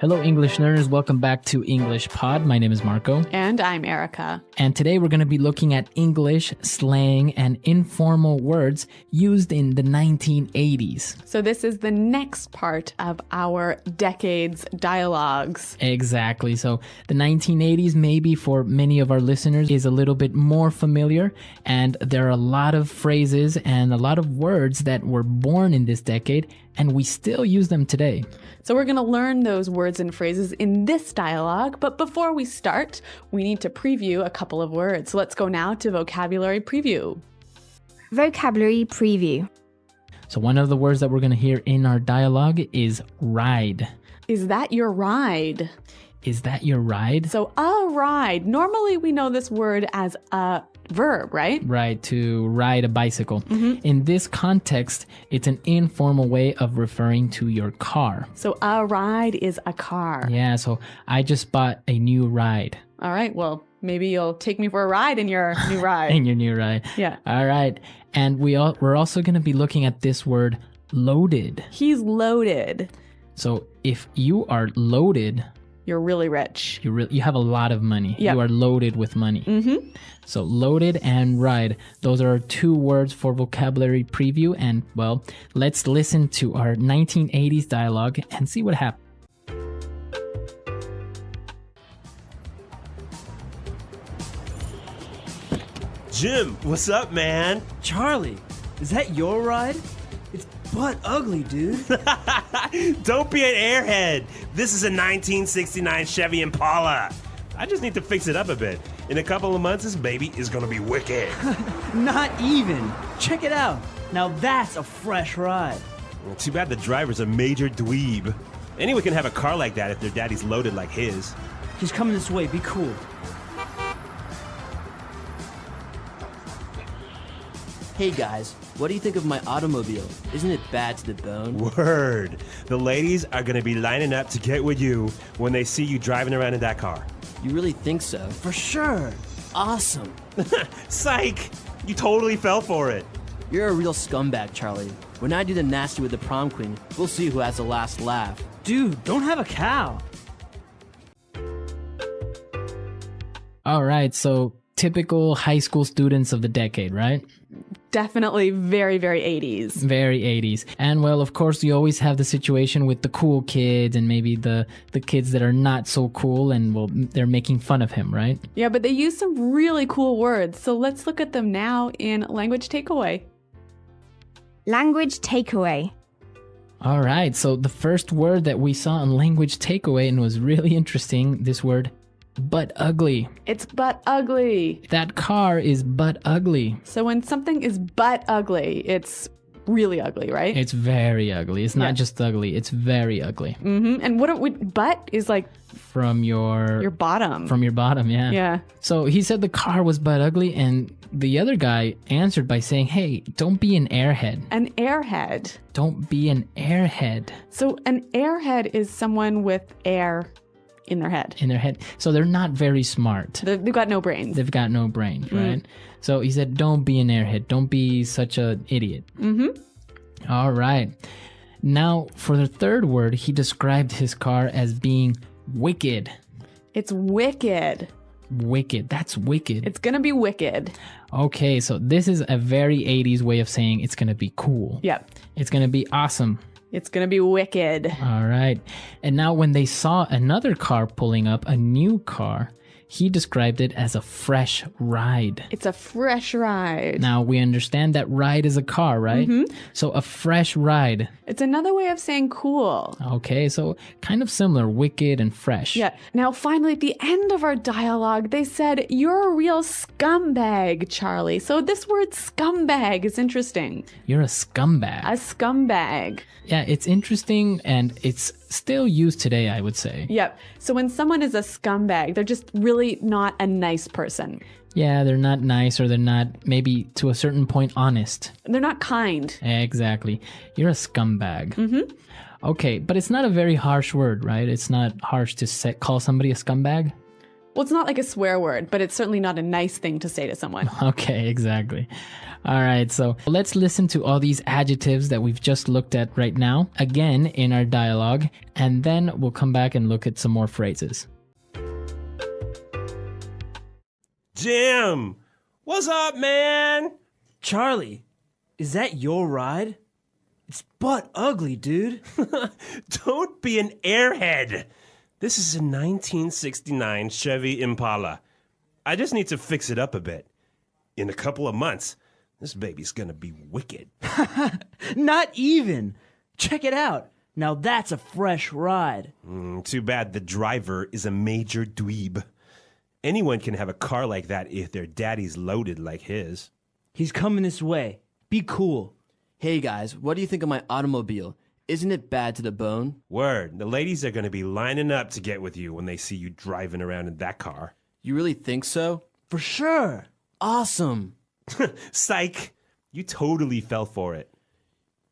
Hello, English learners. Welcome back to English Pod. My name is Marco. And I'm Erica. And today we're going to be looking at English, slang, and informal words used in the 1980s. So this is the next part of our decades dialogues. Exactly. So the 1980s, maybe for many of our listeners, is a little bit more familiar. And there are a lot of phrases and a lot of words that were born in this decade, and we still use them today. So we're going to learn those words and phrases in this dialogue. But before we start, we need to preview a couple of words. So let's go now to vocabulary preview. Vocabulary preview. So one of the words that we're going to hear in our dialogue is ride. Is that your ride? Is that your ride? So a ride. Normally we know this word as a verb, right? Right, to ride a bicycle. In this context, it's an informal way of referring to your car. So a ride is a car. Yeah, so I just bought a new ride. All right, well, maybe you'll take me for a ride in your new ride. In your new ride. Yeah. All right. And we're also going to be looking at this word loaded. He's loaded. So if you are loaded, you're really rich. you have a lot of money. Yep. You are loaded with money. So loaded and ride, those are our two words for vocabulary preview. And well, let's listen to our 1980s dialogue and see what happens. Jim, what's up, man? Charlie, is that your ride? It's butt ugly, dude. Don't be an airhead. This is a 1969 Chevy Impala. I just need to fix it up a bit. In a couple of months, this baby is gonna be wicked. Not even. Check it out. Now that's a fresh ride. Well, too bad the driver's a major dweeb. Anyone can have a car like that if their daddy's loaded like his. He's coming this way. Be cool. Hey guys, what do you think of my automobile? Isn't it bad to the bone? Word. The ladies are gonna be lining up to get with you when they see you driving around in that car. You really think so? For sure. Awesome. Psych! You totally fell for it. You're a real scumbag, Charlie. When I do the nasty with the prom queen, we'll see who has the last laugh. Dude, don't have a cow. All right, so typical high school students of the decade, right? Definitely very, very 80s. Very 80s. And well, of course, you always have the situation with the cool kids and maybe the kids that are not so cool and, well, they're making fun of him, right? Yeah, but they use some really cool words. So let's look at them now in language takeaway. Language takeaway. All right, so the first word that we saw in language takeaway and was really interesting, this word, butt ugly. It's butt ugly. That car is butt ugly. So when something is butt ugly, it's really ugly, right? It's very ugly. It's not just ugly, it's very ugly. And butt is like From your bottom. From your bottom, yeah. Yeah. So he said the car was butt ugly, and the other guy answered by saying, hey, don't be an airhead. An airhead. Don't be an airhead. So an airhead is someone with air in their head. In their head. So they're not very smart. They've got no brains. They've got no brains, right? So he said, don't be an airhead. Don't be such an idiot. All right. Now, for the third word, he described his car as being wicked. It's wicked. Wicked. That's wicked. It's gonna be wicked. Okay, so this is a very 80s way of saying it's gonna be cool. Yep. It's gonna be awesome. It's gonna be wicked. All right. And now when they saw another car pulling up, a new car, he described it as a fresh ride. It's a fresh ride. Now we understand that ride is a car, right? So a fresh ride. It's another way of saying cool. Okay, so kind of similar, wicked and fresh. Yeah. Now, finally, at the end of our dialogue, they said, you're a real scumbag, Charlie. So this word scumbag is interesting. You're a scumbag. A scumbag. Yeah, it's interesting and it's still used today, I would say. Yep. So when someone is a scumbag, they're just really not a nice person. Yeah, they're not nice or they're not, maybe to a certain point, honest. They're not kind. Exactly. You're a scumbag. Okay, but it's not a very harsh word, right? It's not harsh to call somebody a scumbag. Well, it's not like a swear word, but it's certainly not a nice thing to say to someone. Okay, exactly. All right, so let's listen to all these adjectives that we've just looked at right now, again in our dialogue, and then we'll come back and look at some more phrases. Jim, what's up, man? Charlie, is that your ride? It's butt ugly, dude. Don't be an airhead. This is a 1969 Chevy Impala. I just need to fix it up a bit. In a couple of months, this baby's gonna be wicked. Not even. Check it out. Now that's a fresh ride. Too bad the driver is a major dweeb. Anyone can have a car like that if their daddy's loaded like his. He's coming this way. Be cool. Hey guys, what do you think of my automobile? Isn't it bad to the bone? Word, the ladies are gonna be lining up to get with you when they see you driving around in that car. You really think so? For sure. Awesome. Psych! You totally fell for it.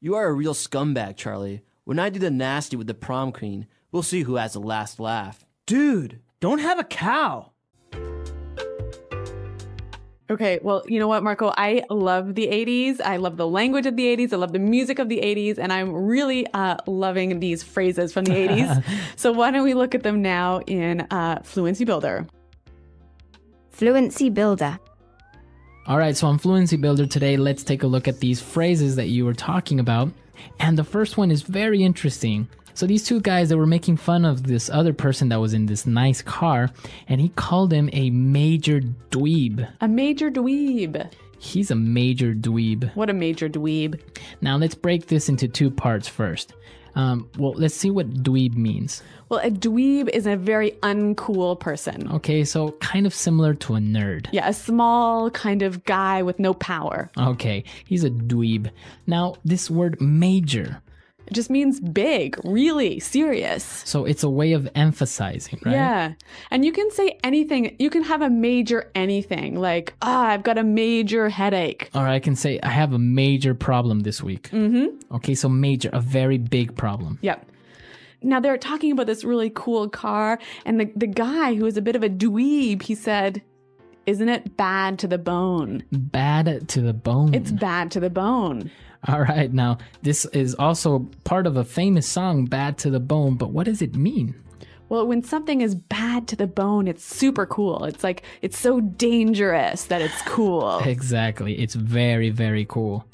You are a real scumbag, Charlie. When I do the nasty with the prom queen, we'll see who has the last laugh. Dude, don't have a cow. Okay, well, you know what, Marco? I love the 80s. I love the language of the 80s. I love the music of the 80s. And I'm really loving these phrases from the 80s. So why don't we look at them now in Fluency Builder? Fluency Builder. All right, so on Fluency Builder today, let's take a look at these phrases that you were talking about. And the first one is very interesting. So these two guys that were making fun of this other person that was in this nice car, and he called him a major dweeb. A major dweeb. He's a major dweeb. What a major dweeb. Now let's break this into two parts first. Well, let's see what dweeb means. Well, a dweeb is a very uncool person. Okay, so kind of similar to a nerd. Yeah, a small kind of guy with no power. Okay, he's a dweeb. Now, this word major. It just means big, really serious. So it's a way of emphasizing, right? Yeah. And you can say anything. You can have a major anything, like, I've got a major headache. Or I can say, I have a major problem this week. Mm-hmm. Okay, so major, a very big problem. Yep. Now they're talking about this really cool car, and the guy who is a bit of a dweeb, he said, isn't it bad to the bone? Bad to the bone. It's bad to the bone. All right, now this is also part of a famous song, Bad to the Bone, but what does it mean? Well, when something is bad to the bone, it's super cool. It's like, it's so dangerous that it's cool. Exactly. It's very, very cool.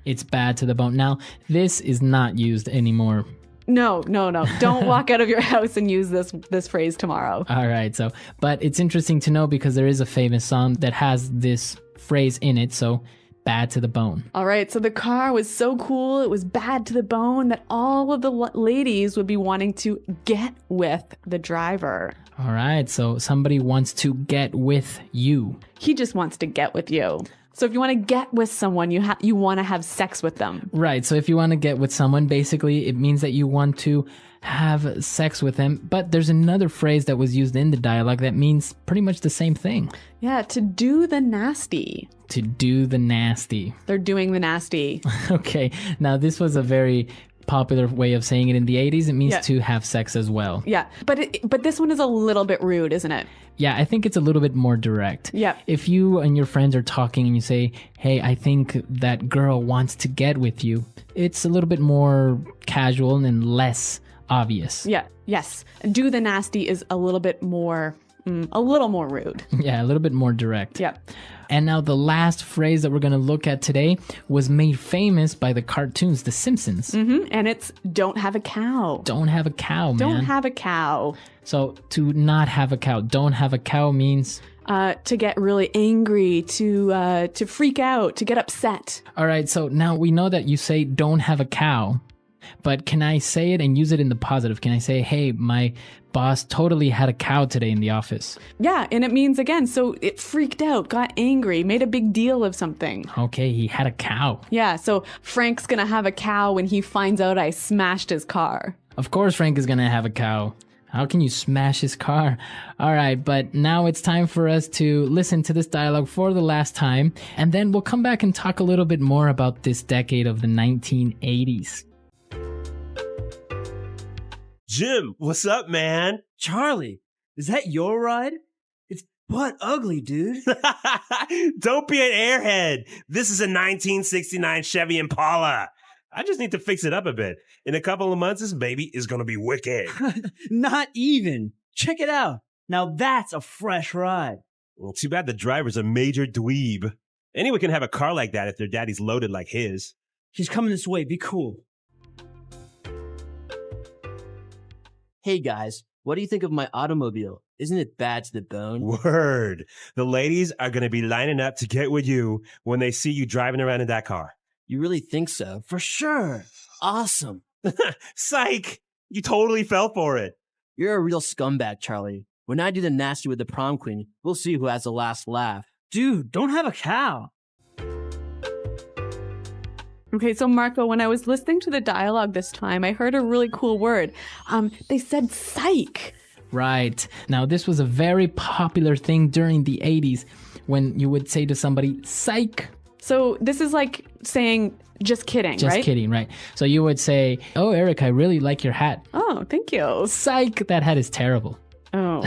It's bad to the bone. Now, this is not used anymore. No. Don't walk out of your house and use this phrase tomorrow. All right, but it's interesting to know because there is a famous song that has this phrase in it, so bad to the bone. All right, so the car was so cool, it was bad to the bone that all of the ladies would be wanting to get with the driver. All right, so somebody wants to get with you. He just wants to get with you. So if you want to get with someone, you want to have sex with them. Right, so if you want to get with someone, basically it means that you want to have sex with them. But there's another phrase that was used in the dialogue that means pretty much the same thing. Yeah, to do the nasty. To do the nasty. They're doing the nasty. Okay, now this was a very popular way of saying it in the 80s. It means Yeah. to have sex as well. Yeah, but this one is a little bit rude, isn't it? Yeah, I think it's a little bit more direct. Yeah. If you and your friends are talking and you say, hey, I think that girl wants to get with you, it's a little bit more casual and less obvious. Yeah, yes. Do the nasty is a little bit more rude. Yeah, a little bit more direct. Yeah. And now the last phrase that we're going to look at today was made famous by the cartoons, The Simpsons. And it's don't have a cow. Don't have a cow, man. Don't have a cow. So to not have a cow, don't have a cow means... To get really angry, to freak out, to get upset. All right, so now we know that you say don't have a cow, but can I say it and use it in the positive? Can I say, hey, my boss totally had a cow today in the office? Yeah, and it means, again, so it freaked out, got angry, made a big deal of something. Okay, he had a cow. Yeah, so Frank's gonna have a cow when he finds out I smashed his car. Of course Frank is going to have a cow. How can you smash his car? All right, but now it's time for us to listen to this dialogue for the last time, and then we'll come back and talk a little bit more about this decade of the 1980s. Jim, what's up, man? Charlie, is that your ride? But ugly, dude. Don't be an airhead. This is a 1969 Chevy Impala. I just need to fix it up a bit. In a couple of months, this baby is going to be wicked. Not even. Check it out. Now that's a fresh ride. Well, too bad the driver's a major dweeb. Anyone can have a car like that if their daddy's loaded like his. He's coming this way. Be cool. Hey guys, what do you think of my automobile? Isn't it bad to the bone? Word. The ladies are going to be lining up to get with you when they see you driving around in that car. You really think so? For sure. Awesome. Psych! You totally fell for it. You're a real scumbag, Charlie. When I do the nasty with the prom queen, we'll see who has the last laugh. Dude, don't have a cow. Okay, so Marco, when I was listening to the dialogue this time, I heard a really cool word. They said psych. Right. Now, this was a very popular thing during the 80s when you would say to somebody, psych. So this is like saying just kidding, Just right? kidding, right? So you would say, oh, Eric, I really like your hat. Oh, thank you. Psych, that hat is terrible. Oh.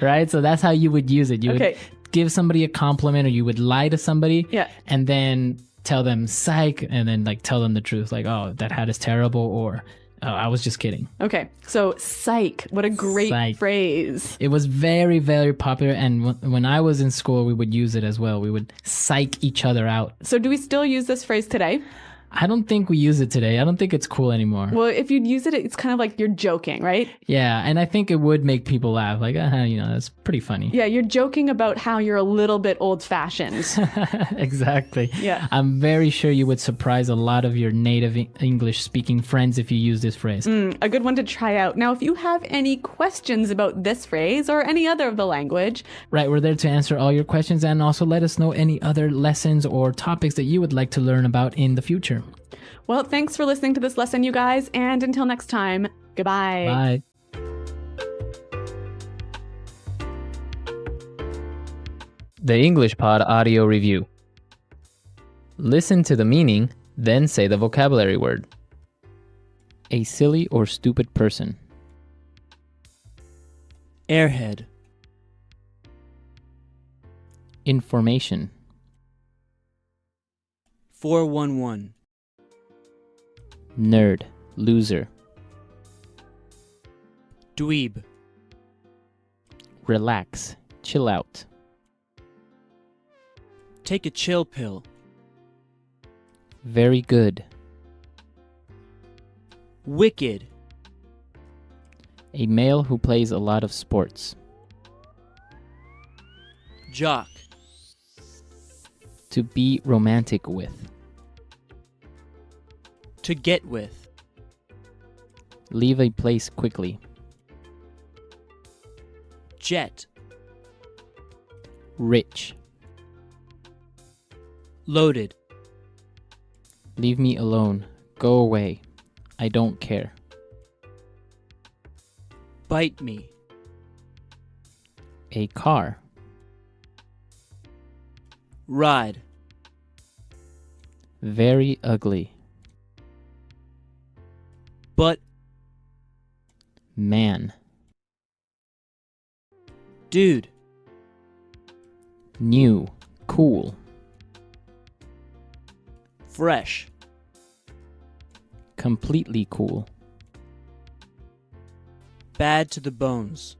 Right? So that's how you would use it. You Okay. would give somebody a compliment or you would lie to somebody Yeah. and then tell them psych and then like tell them the truth. Like, oh, that hat is terrible or oh, I was just kidding. Okay, so psych. What a great Psych. phrase. It was very, very popular. And when I was in school, we would use it as well. We would psych each other out. So do we still use this phrase today? I don't think we use it today. I don't think it's cool anymore. Well, if you'd use it, it's kind of like you're joking, right? Yeah, and I think it would make people laugh. Like, that's pretty funny. Yeah, you're joking about how you're a little bit old-fashioned. Exactly. Yeah. I'm very sure you would surprise a lot of your native English-speaking friends if you use this phrase. A good one to try out. Now, if you have any questions about this phrase or any other of the language, Right, we're there to answer all your questions and also let us know any other lessons or topics that you would like to learn about in the future. well, thanks for listening to this lesson, you guys, and until next time, goodbye. Bye. The English Pod Audio Review. Listen to the meaning, then say the vocabulary word. A silly or stupid person. Airhead. Information. 411. Nerd. Loser. Dweeb. Relax. Chill out. Take a chill pill. Very good. Wicked. A male who plays a lot of sports. Jock. To be romantic with. To get with. Leave a place quickly. Jet. Rich. Loaded. Leave me alone. Go away. I don't care. Bite me. A car. Ride. Very ugly. But. Man. Dude. New. Cool. Fresh. Completely cool. Bad to the bones.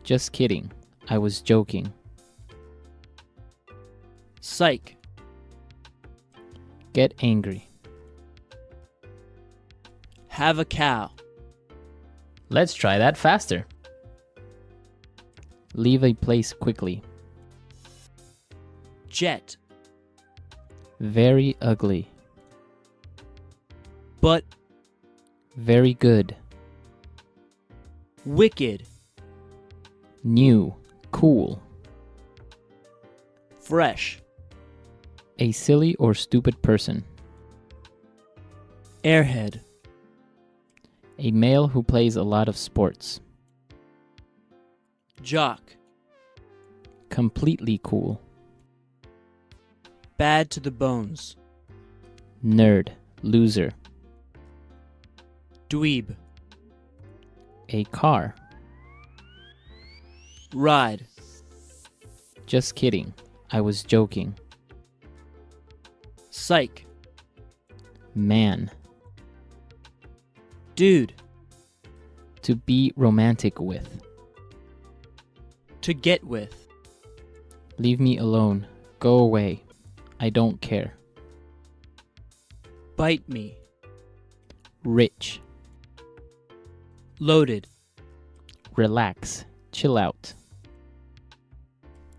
Just kidding. I was joking. Psych. Get angry. Have a cow. Let's try that faster. Leave a place quickly. Jet. Very ugly. But. Very good. Wicked. New. Cool. Fresh. A silly or stupid person. Airhead. A male who plays a lot of sports. Jock. Completely cool. Bad to the bones. Nerd. Loser. Dweeb. A car. Ride. Just kidding. I was joking. Psych. Man. Dude. To be romantic with. To get with. Leave me alone. Go away. I don't care. Bite me. Rich. Loaded. Relax. Chill out.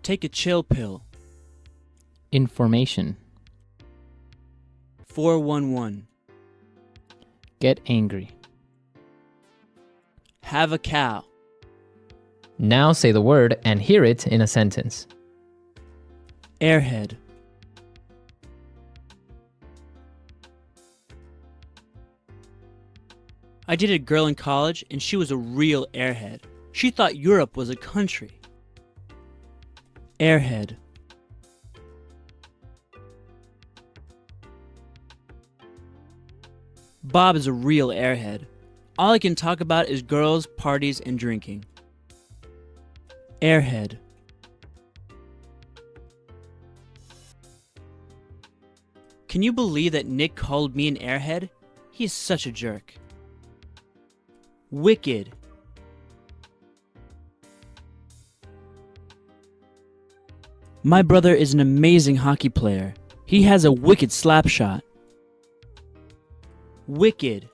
Take a chill pill. Information. 411. Get angry. Have a cow. Now say the word and hear it in a sentence. Airhead. I dated a girl in college and she was a real airhead. She thought Europe was a country. Airhead. Bob is a real airhead. All he can talk about is girls, parties, and drinking. Airhead. Can you believe that Nick called me an airhead? He is such a jerk. Wicked. My brother is an amazing hockey player. He has a wicked slap shot. Wicked.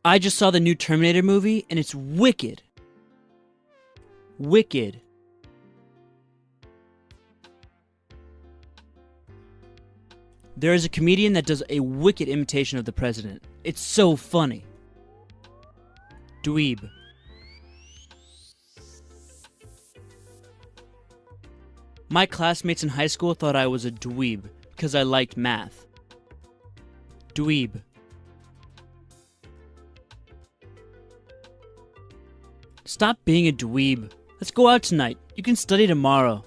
I just saw the new Terminator movie and it's wicked. Wicked. There is a comedian that does a wicked imitation of the president. It's so funny. Dweeb. My classmates in high school thought I was a dweeb because I liked math. Dweeb. Stop being a dweeb. Let's go out tonight. You can study tomorrow.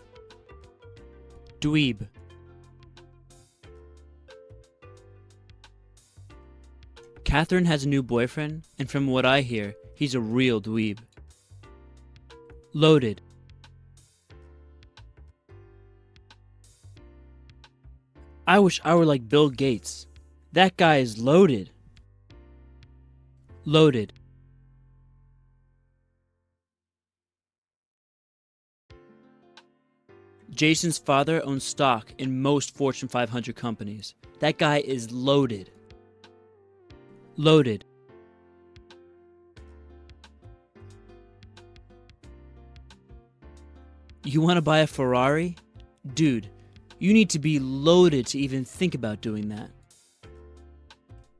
Dweeb. Catherine has a new boyfriend, and from what I hear, he's a real dweeb. Loaded. I wish I were like Bill Gates. That guy is loaded. Loaded. Jason's father owns stock in most Fortune 500 companies. That guy is loaded. Loaded. You want to buy a Ferrari? Dude, you need to be loaded to even think about doing that.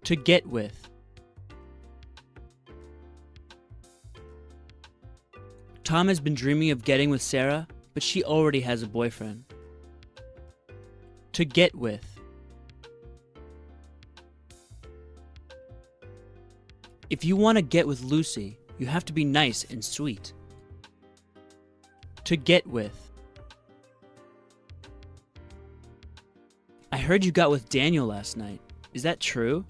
To get with. Tom has been dreaming of getting with Sarah, but she already has a boyfriend. To get with. If you want to get with Lucy, you have to be nice and sweet. To get with. I heard you got with Daniel last night. Is that true?